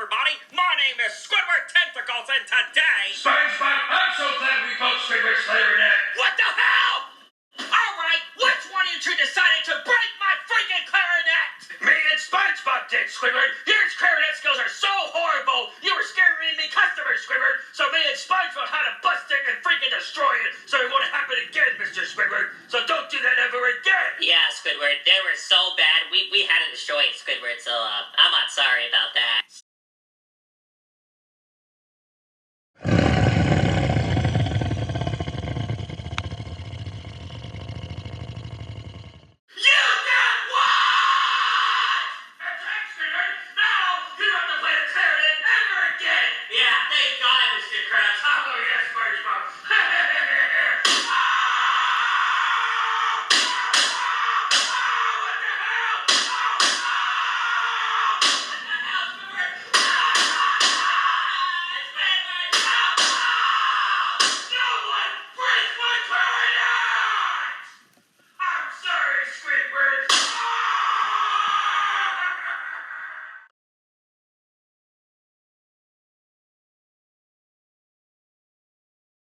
everybody. My name is Squidward Tentacles, and today... SpongeBob, I'm so glad we both Squidward's clarinet. What the hell? Alright, which one of you two decided to break my freaking clarinet? Me and SpongeBob did, Squidward. Your clarinet skills are so horrible, you were scaring me customers, Squidward. So me and SpongeBob had to bust it and freaking destroy it, so it won't happen again, Mr. Squidward. So don't do that ever again. Yeah, Squidward, they were so bad, we had to destroy it, Squidward, so I'm not sorry about that.